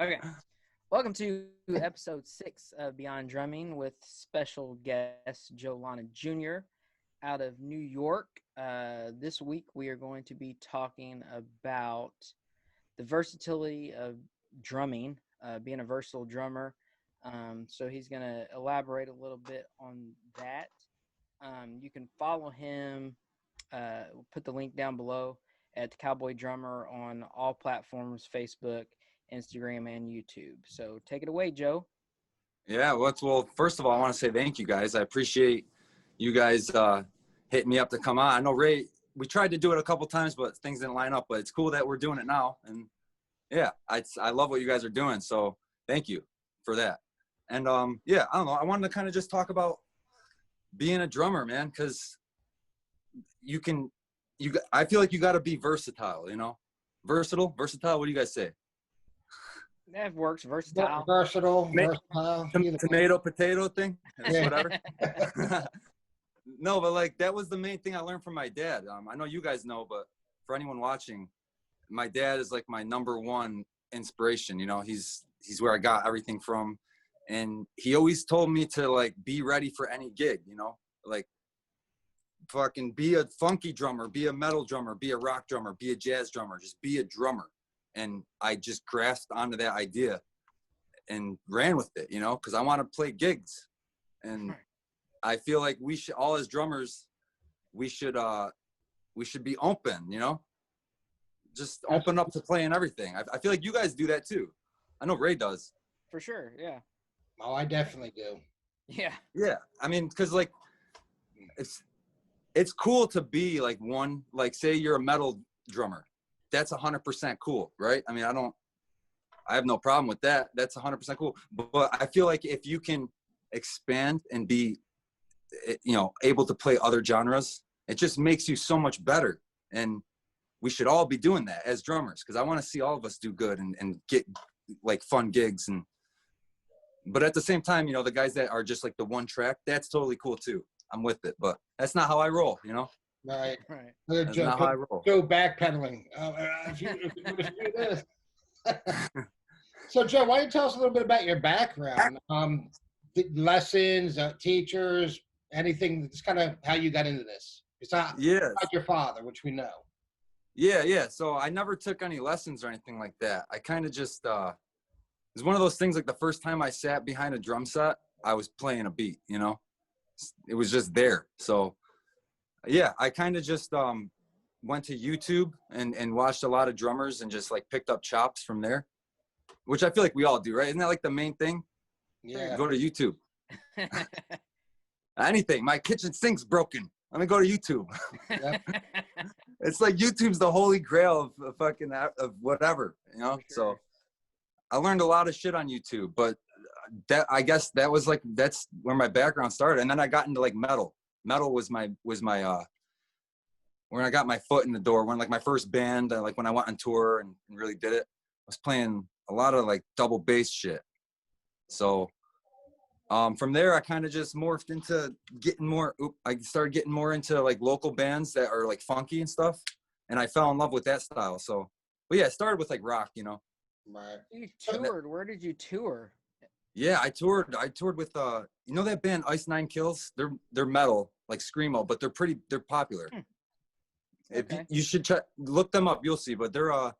Okay. Welcome to episode 6 of Beyond Drumming with special guest Joe Lana Jr. out of New York. This week we are going to be talking about the versatility of drumming, being a versatile drummer. So he's going to elaborate a little bit on that. You can follow him. We'll put the link down below at the Cowboy Drummer on all platforms, Facebook, Instagram, and YouTube. So take it away, Joe. Yeah, well, first of all, I want to say thank you guys. I appreciate you guys hitting me up to come on. I know Ray, we tried to do it a couple times, but things didn't line up. But it's cool that we're doing it now. And yeah, I love what you guys are doing. So thank you for that. And yeah, I don't know. I wanted to kind of just talk about being a drummer, man, because I feel like you got to be versatile, you know? Versatile. What do you guys say? That works. Versatile. Versatile. Tomato, potato thing, Yeah. whatever. No, but like that was the main thing I learned from my dad. I know you guys know, but for anyone watching, my dad is like my number one inspiration. You know, he's where I got everything from, and he always told me to like be ready for any gig. You know, like fucking be a funky drummer, be a metal drummer, be a rock drummer, be a jazz drummer, just be a drummer. And I just grasped onto that idea and ran with it, you know, because I want to play gigs. And I feel like we should, all as drummers, we should be open, you know, just open up to playing everything. I feel like you guys do that too. I know Ray does. For sure, yeah. Oh, I definitely do. Yeah. Yeah, I mean, because like it's cool to be like one, like say you're a metal drummer. That's 100% cool, right? I mean, I have no problem with that. That's 100% cool. But I feel like if you can expand and be, you know, able to play other genres, it just makes you so much better. And we should all be doing that as drummers, because I want to see all of us do good and get like fun gigs. But at the same time, you know, the guys that are just like the one track, that's totally cool too. I'm with it, but that's not how I roll, you know? Right. That's not how I roll. Joe backpedaling. If you do this. So, Joe, why don't you tell us a little bit about your background? The lessons, teachers, anything. That's kind of how you got into this. It's not about your father, which we know. Yeah. So I never took any lessons or anything like that. I kind of just, it's one of those things like the first time I sat behind a drum set, I was playing a beat, you know? It was just there. So yeah, I kind of just went to YouTube and watched a lot of drummers and just like picked up chops from there, which I feel like we all do, right? Isn't that like the main thing? Yeah. Go to YouTube. Anything. My kitchen sink's broken. Let me go to YouTube. Yep. It's like YouTube's the holy grail of fucking of whatever, you know? Sure. So I learned a lot of shit on YouTube, but that, I guess that was like, that's where my background started. And then I got into like metal. Metal was my when I got my foot in the door, when like my first band, like when I went on tour and really did it, I was playing a lot of like double bass shit. So from there, I kind of just morphed into getting more, I started getting more into like local bands that are like funky and stuff. And I fell in love with that style. So, but yeah, it started with like rock, you know. Right. You toured. Where did you tour? Yeah, I toured with you know that band Ice Nine Kills? They're metal, like screamo, but they're popular. Okay. You should look them up, you'll see. But they're our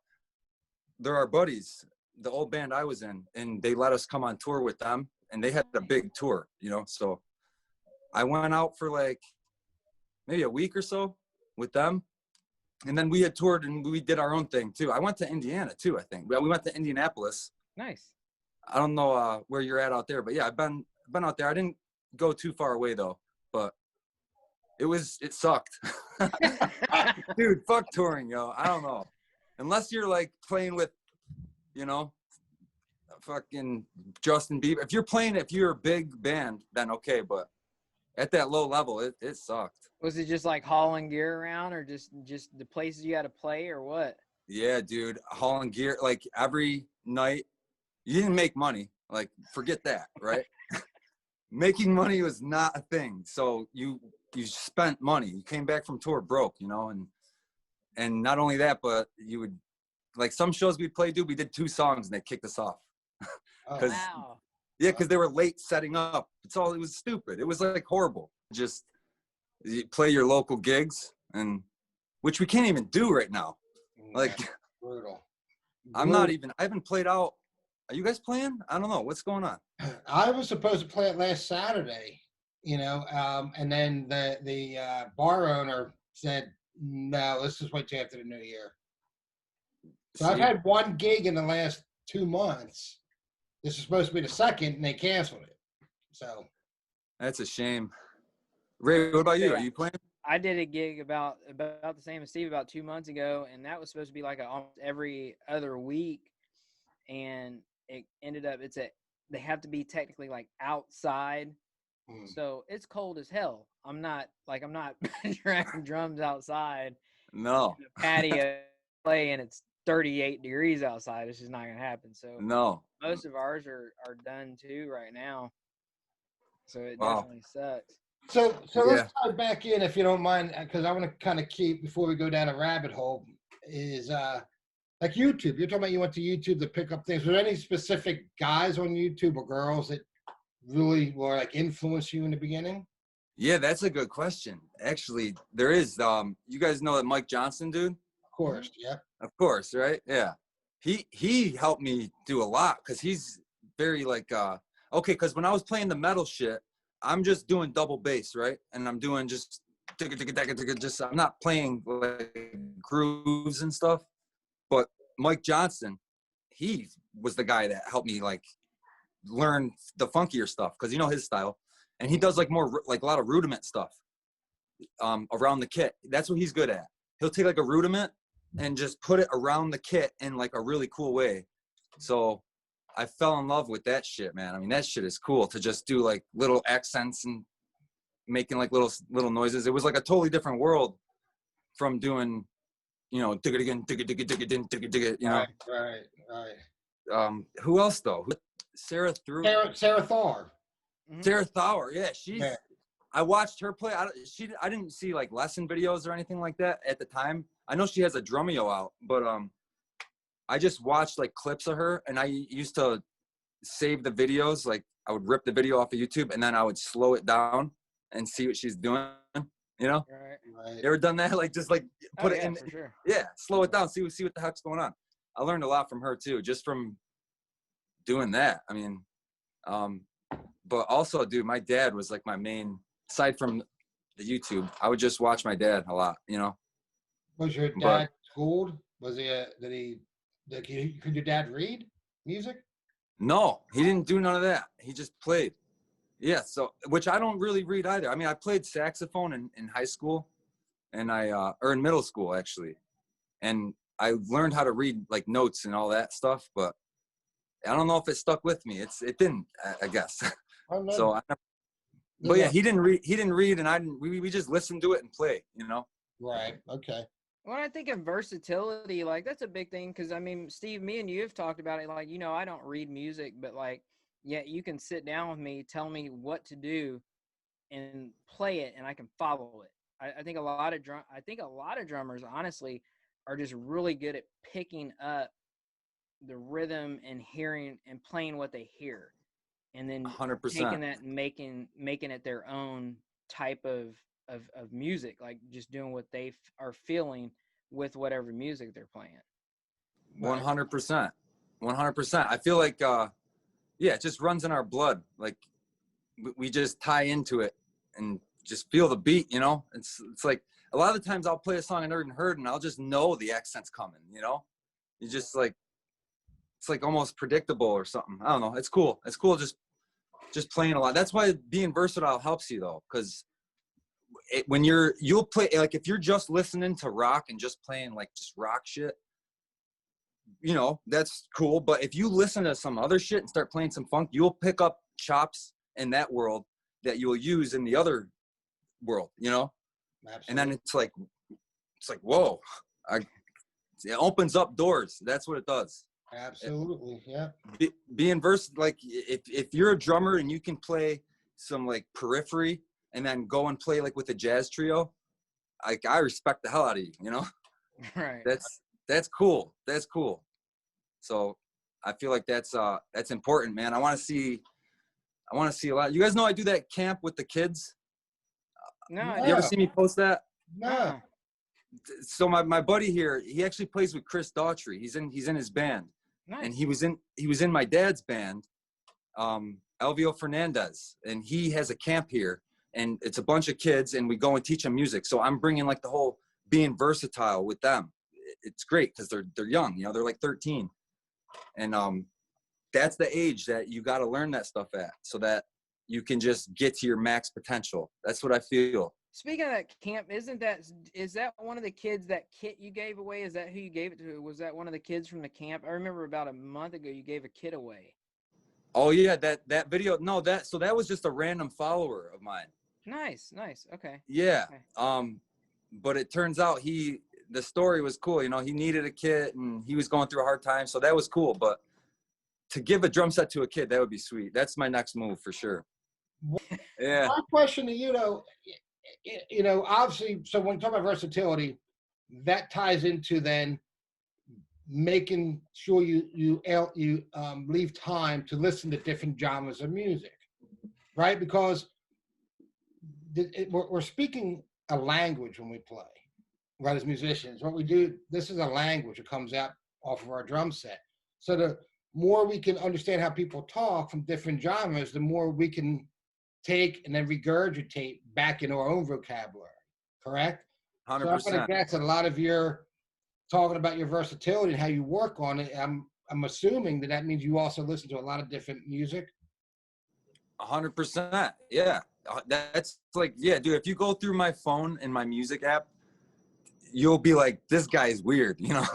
buddies, the old band I was in, and they let us come on tour with them, and they had a big tour, you know. So I went out for like maybe a week or so with them, and then we had toured and we did our own thing too. I went to Indiana too, I think. We went to Indianapolis. Nice. I don't know where you're at out there, but yeah, I've been out there. I didn't go too far away though, but it sucked. Dude, fuck touring, yo. I don't know. Unless you're like playing with, you know, fucking Justin Bieber. If you're a big band, then okay, but at that low level, it sucked. Was it just like hauling gear around, or just the places you had to play, or what? Yeah, dude, hauling gear like every night. You didn't make money. Like, forget that, right? Making money was not a thing. So you spent money. You came back from tour broke, you know, and not only that, but you would, like some shows we played, dude, we did 2 songs and they kicked us off. Oh, Because Wow. yeah, because they were late setting up. It was stupid. It was like horrible. Just you play your local gigs, and which we can't even do right now. Like brutal. I haven't played out. Are you guys playing? I don't know. What's going on? I was supposed to play it last Saturday, and then the bar owner said, "No, let's just wait till after the new year." So I've See, had one gig in the last 2 months. This is supposed to be the second, and they canceled it. So that's a shame. Ray, what about you? Are you playing? I did a gig about the same as Steve about 2 months ago, and that was supposed to be like almost every other week, and it ended up they have to be technically like outside, so it's cold as hell. I'm not dragging drums outside No. in the patio play, and it's 38 degrees outside. It's just not gonna happen. So No. most of ours are done too right now, so it Wow. definitely sucks. So Yeah. let's tie back in, if you don't mind, because I want to kind of keep, before we go down a rabbit hole, is like YouTube. You're talking about you went to YouTube to pick up things. Were there any specific guys on YouTube or girls that really were like influence you in the beginning? Yeah, that's a good question. Actually, there is. You guys know that Mike Johnson, dude? Of course, yeah. Of course, right? Yeah. He helped me do a lot because he's very like okay, because when I was playing the metal shit, I'm just doing double bass, right? And I'm doing just I'm not playing like grooves and stuff. But Mike Johnson, he was the guy that helped me like learn the funkier stuff because you know his style, and he does like more like a lot of rudiment stuff around the kit. That's what he's good at. He'll take like a rudiment and just put it around the kit in like a really cool way. So I fell in love with that shit, man. I mean, that shit is cool to just do like little accents and making like little noises. It was like a totally different world from doing, you know, dig it again, dig it, dig it, dig it, dig it, dig it, you know. Right. Who else though? Sarah Sarah Thor. Sarah Thauer, yeah, Yeah. I watched her play. I didn't see like lesson videos or anything like that at the time. I know she has a Drumeo out, but I just watched like clips of her, and I used to save the videos. Like I would rip the video off of YouTube, and then I would slow it down and see what she's doing. You know? Right. You ever done that? Like just like put it in. For sure. Yeah, slow it down. See what the heck's going on. I learned a lot from her too, just from doing that. I mean, but also, dude, my dad was like my main. Aside from the YouTube, I would just watch my dad a lot. You know. Was your dad schooled? Was he? Could your dad read music? No, he didn't do none of that. He just played. Yeah, so which I don't really read either. I mean, I played saxophone in high school, and or in middle school actually, and I learned how to read like notes and all that stuff. But I don't know if it stuck with me. It didn't, I guess. Oh, no. So, but yeah, he didn't read, and I didn't. We just listened to it and play. You know. Right. Okay. When I think of versatility, like that's a big thing because I mean, Steve, me and you have talked about it. Like, you know, I don't read music, but like, yeah, you can sit down with me, tell me what to do, and play it, and I can follow it. I think a lot of drummers, honestly, are just really good at picking up the rhythm and hearing and playing what they hear, and then 100%. taking that and making it their own type of music, like just doing what they are feeling with whatever music they're playing. 100%. 100%. I feel like, yeah, it just runs in our blood. Like we just tie into it and just feel the beat, you know? It's like a lot of the times I'll play a song I never even heard and I'll just know the accent's coming, you know? You just like, it's like almost predictable or something. I don't know. It's cool. It's cool just playing a lot. That's why being versatile helps you though, because when you'll play, like if you're just listening to rock and just playing like just rock shit, you know, that's cool. But if you listen to some other shit and start playing some funk, you'll pick up chops in that world that you'll use in the other world, you know? Absolutely. And then it's like, whoa, it opens up doors. That's what it does. Absolutely. Yeah. Being versed, like if you're a drummer and you can play some like periphery and then go and play like with a jazz trio, I respect the hell out of you, you know? Right. That's cool. That's cool. So I feel like that's important, man. I want to see a lot. You guys know I do that camp with the kids. No, You ever see me post that? No. So my buddy here, he actually plays with Chris Daughtry. He's in his band. nice. And he was in my dad's band, Elvio Fernandez, and he has a camp here, and it's a bunch of kids, and we go and teach them music. So I'm bringing like the whole being versatile with them. It's great because they're young, you know, they're like 13, and that's the age that you got to learn that stuff at, so that you can just get to your max potential. That's what I feel. Speaking of that camp, is that one of the kids, that kit you gave away? Is that who you gave it to? Was that one of the kids from the camp? I remember about a month ago you gave a kit away. Oh yeah, that video. No, that was just a random follower of mine. Nice. Okay. Yeah. Okay. But it turns out the story was cool. You know, he needed a kit and he was going through a hard time, so that was cool. But to give a drum set to a kid, that would be sweet. That's my next move for sure. Yeah. My question to you, though, you know, obviously, so when you talk about versatility, that ties into then making sure you leave time to listen to different genres of music, right? Because we're speaking a language when we play, right? As musicians, what we do, this is a language that comes out off of our drum set. So the more we can understand how people talk from different genres, the more we can take and then regurgitate back into our own vocabulary, correct? 100%. So I'm going to guess that a lot of your talking about your versatility and how you work on it, I'm assuming that means you also listen to a lot of different music. 100%. Yeah. That's like, yeah, dude, if you go through my phone and my music app, you'll be like, this guy is weird, you know?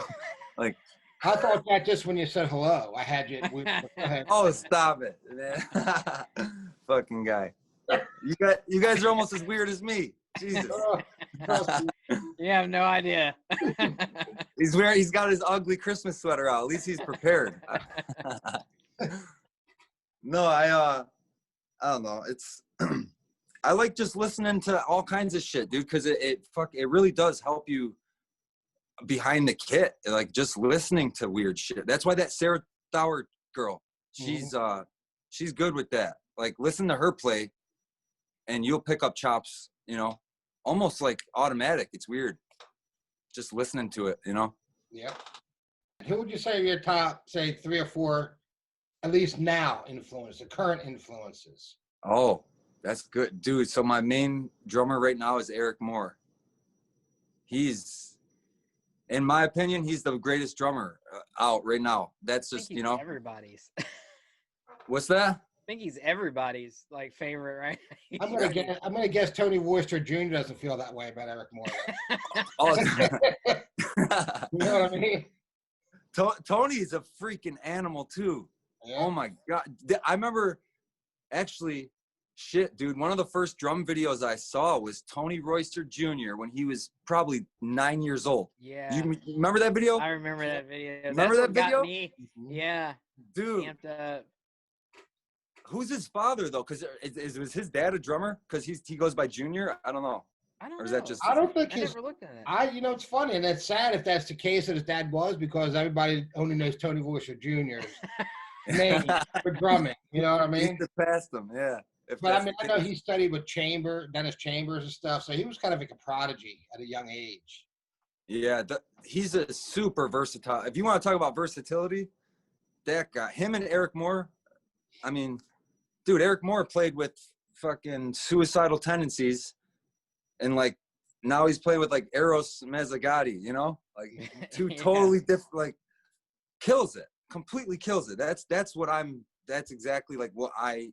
Like, I thought that just when you said hello. I had you. oh, stop it, man. Fucking guy. You guys are almost as weird as me. Jesus. You have no idea. He's got his ugly Christmas sweater out. At least he's prepared. No, I don't know. It's I like just listening to all kinds of shit, dude, because it really does help you behind the kit. Like just listening to weird shit. That's why that Sarah Thauer girl, she's good with that. Like listen to her play and you'll pick up chops, you know, almost like automatic. It's weird. Just listening to it, you know? Yeah. Who would you say are your top, say, 3 or 4, at least now, the current influences? Oh, that's good. Dude, so my main drummer right now is Eric Moore. He's, in my opinion, he's the greatest drummer out right now. That's just, you know. Everybody's. What's that? I think he's everybody's like favorite, right? I'm gonna guess Tony Worcester Jr. doesn't feel that way about Eric Moore. Oh, you know what I mean? Tony's a freaking animal too. Yeah. Oh my God. I remember actually, shit, dude, one of the first drum videos I saw was Tony Royster Jr. when he was probably 9 years old. Yeah. You remember that video? I remember that video. Remember that video? Got me. Yeah. Dude. Amped up. Who's his father though? Because was his dad a drummer? Because he goes by Junior. I don't know. I don't or is know. That just? I don't think I never looked at it. You know, it's funny and it's sad if that's the case that his dad was, because everybody only knows Tony Worcester Jr.'s name for drumming. You know what I mean? He surpassed him, yeah. But I mean, I know he studied with Dennis Chambers and stuff, so he was kind of like a prodigy at a young age. Yeah, he's a super versatile. If you want to talk about versatility, that guy, him and Eric Moore. I mean, dude, Eric Moore played with fucking Suicidal Tendencies, and like now he's playing with like Eros Mazzagatti, you know, like two totally different, like kills it, completely kills it. That's exactly like what I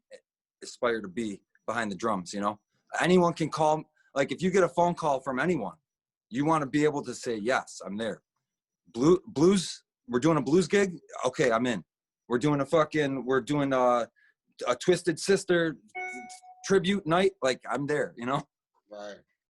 aspire to be behind the drums, you know. Anyone can call, like if you get a phone call from anyone, you want to be able to say, yes, I'm there. Blues, we're doing a blues gig. Okay, I'm in. We're doing a Twisted Sister tribute night. Like I'm there, you know? Right.